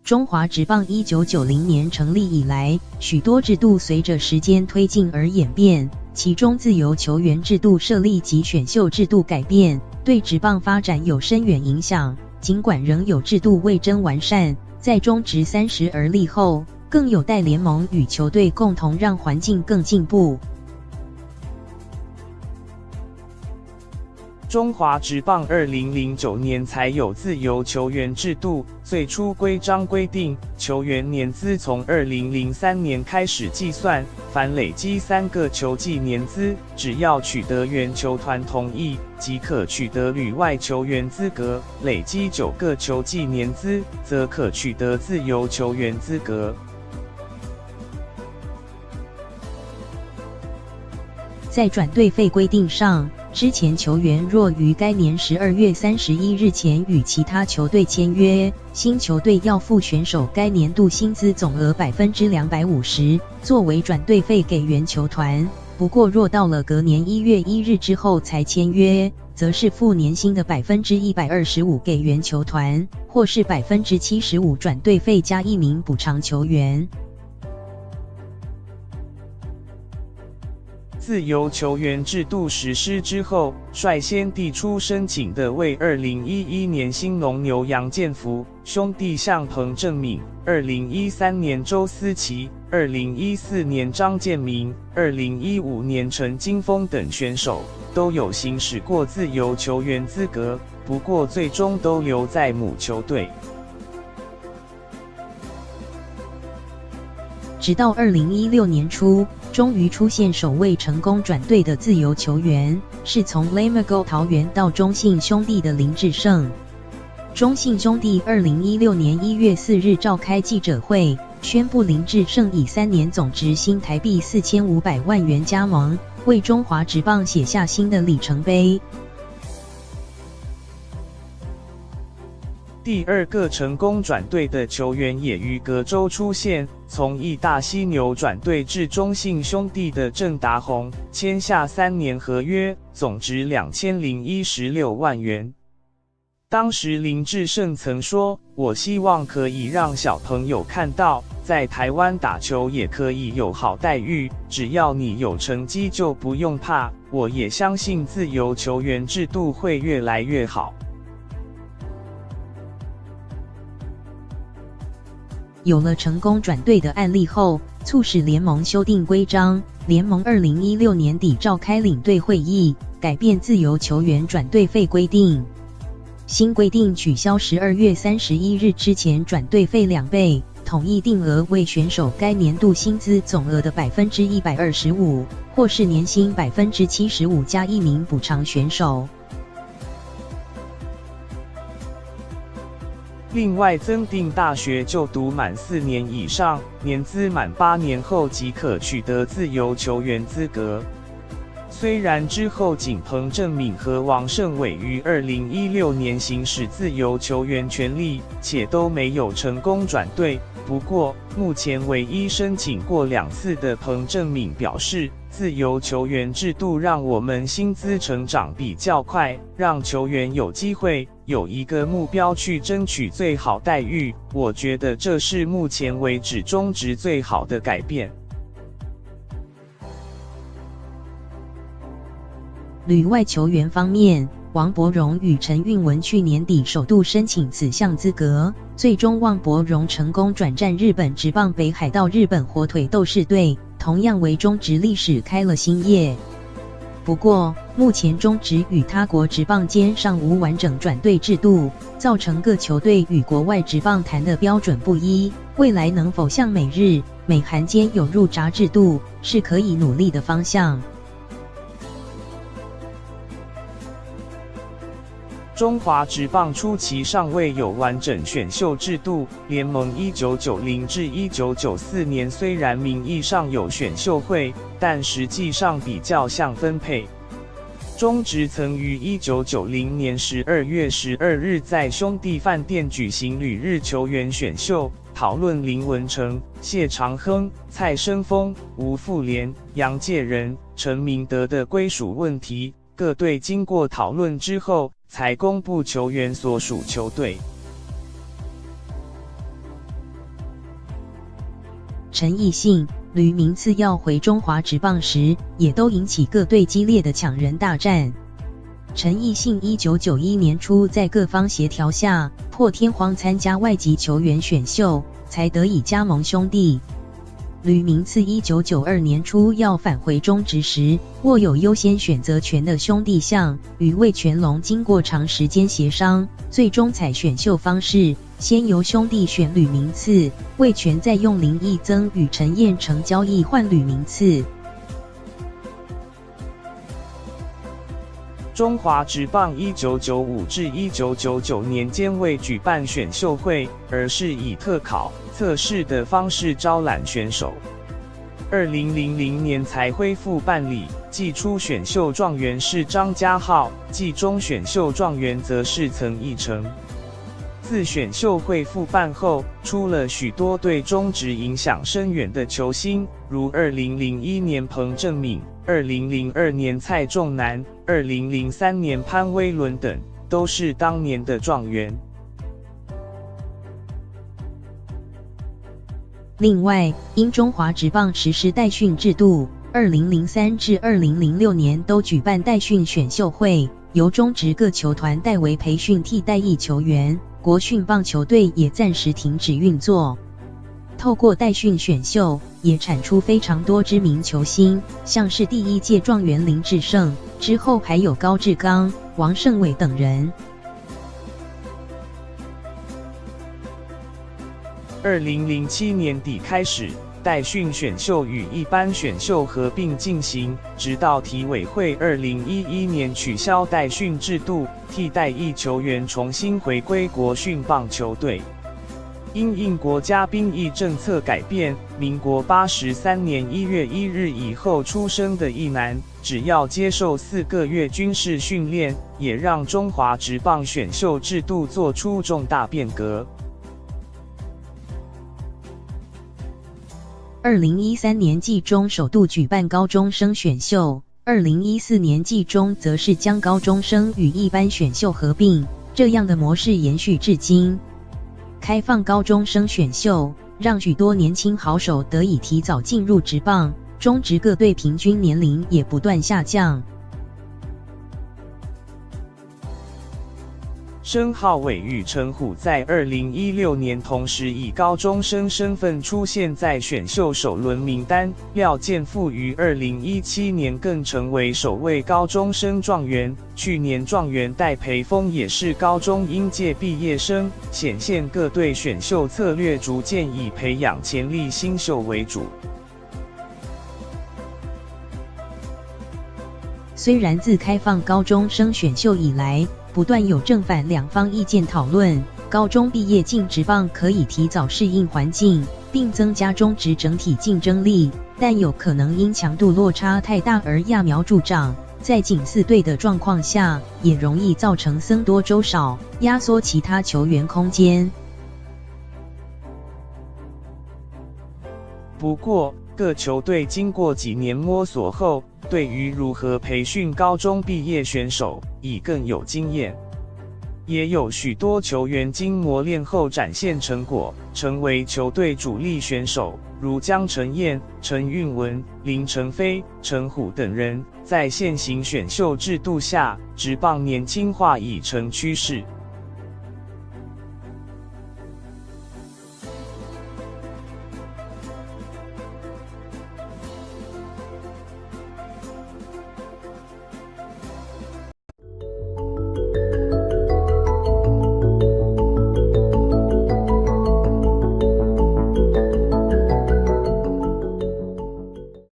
中华职棒1990年成立以来，许多制度随着时间推进而演变，其中自由球员制度设立及选秀制度改变，对职棒发展有深远影响。尽管仍有制度未臻完善，在中职30而立后，更有待联盟与球队共同让环境更进步。中华职棒2009年才有自由球员制度，最初规章规定，球员年资从2003年开始计算，凡累积3个球季年资，只要取得原球团同意，即可取得旅外球员资格；累积9个球季年资，则可取得自由球员资格。在转队费规定上，之前球员若于该年12月31日前与其他球队签约，新球队要付选手该年度薪资总额250%，作为转队费给原球团。不过若到了隔年1月1日之后才签约，则是付年薪的125%给原球团，或是75%转队费加1名补偿球员。自由球员制度实施之后，率先递出申请的为2011年兴农牛杨建福兄弟向彭正敏，2013年周思齐，2014年张建民，2015年陈金峰等选手都有行使过自由球员资格，不过最终都留在母球队。直到2016年初，终于出现首位成功转队的自由球员，是从 Lamago 桃园到中信兄弟的林志胜。中信兄弟2016年1月4日召开记者会，宣布林志胜以3年总值新台币4500万元加盟，为中华职棒写下新的里程碑。第2个成功转队的球员也于隔周出现，从义大犀牛转队至中信兄弟的郑达宏签下3年合约，总值2016万元。当时林志胜曾说：“我希望可以让小朋友看到，在台湾打球也可以有好待遇，只要你有成绩就不用怕。我也相信自由球员制度会越来越好。”有了成功转队的案例后，促使联盟修订规章。联盟2016年底召开领队会议，改变自由球员转队费规定。新规定取消12月31日之前转队费2倍，统一定额为选手该年度薪资总额的125%，或是年薪75%加1名补偿选手。另外增订大学就读满4年以上，年资满8年后即可取得自由球员资格。虽然之后仅彭正敏和王胜伟于2016年行使自由球员权利，且都没有成功转队，不过目前唯一申请过2次的彭正敏表示，自由球员制度让我们薪资成长比较快，让球员有机会有一个目标去争取最好待遇，我觉得这是目前为止中职最好的改变。旅外球员方面，王柏荣与陈韵文去年底首度申请此项资格，最终王柏荣成功转战日本职棒北海道日本火腿斗士队，同样为中职历史开了新页。不过，目前中职与他国职棒间尚无完整转队制度，造成各球队与国外职棒谈的标准不一。未来能否像美日、美韩间有入闸制度，是可以努力的方向。中华职棒初期尚未有完整选秀制度，联盟1990至1994年虽然名义上有选秀会，但实际上比较像分配。中职曾于1990年12月12日在兄弟饭店举行旅日球员选秀，讨论林文成、谢长亨、蔡生峰、吴富连、杨介仁、陈明德的归属问题。各队经过讨论之后，才公布球员所属球队。陈奕迅、吕明次要回中华职棒时，也都引起各队激烈的抢人大战。陈奕迅1991年初在各方协调下，破天荒参加外籍球员选秀，才得以加盟兄弟。吕明次1992年初要返回中职时，握有优先选择权的兄弟象与味全龙经过长时间协商，最终采选秀方式，先由兄弟选吕明次，味全再用林义增与陈彦成交易换吕明次。中华职棒1995至1999年间未举办选秀会，而是以特考、测试的方式招揽选手。2000年才恢复办理，季初选秀状元是张家浩，季中选秀状元则是曾义成。自选秀会复办后，出了许多对中职影响深远的球星，如2001年彭政闵、2002年蔡仲南、2003年潘威伦等，都是当年的状元。另外，因中华职棒实施代训制度，2003至2006年都举办代训选秀会，由中职各球团代为培训替代役球员，国训棒球队也暂时停止运作。透过代训选秀，也产出非常多知名球星，像是第一届状元林志胜，之后还有高志刚、王胜伟等人。2007年底开始，代训选秀与一般选秀合并进行，直到体委会2011年取消代训制度，替代役球员重新回归国训棒球队。因应国家兵役政策改变，民国83年1月1日以后出生的役男，只要接受4个月军事训练，也让中华职棒选秀制度做出重大变革。2013年季中首度举办高中生选秀，2014年季中则是将高中生与一般选秀合并，这样的模式延续至今。开放高中生选秀，让许多年轻好手得以提早进入职棒，中职各队平均年龄也不断下降。申浩伟与陈虎在2016年同时以高中生身份出现在选秀首轮名单，廖健富于2017年更成为首位高中生状元。去年状元戴培峰也是高中应届毕业生，显现各队选秀策略逐渐以培养潜力新秀为主。虽然自开放高中生选秀以来，不断有正反两方意见讨论，高中毕业进职棒可以提早适应环境，并增加中职整体竞争力，但有可能因强度落差太大而揠苗助长，在仅4队的状况下，也容易造成僧多粥少，压缩其他球员空间。不过，各球队经过几年摸索后，对于如何培训高中毕业选手已更有经验，也有许多球员经磨练后展现成果，成为球队主力选手，如江承彦、陈运文、林承飞、陈虎等人。在现行选秀制度下，职棒年轻化已成趋势。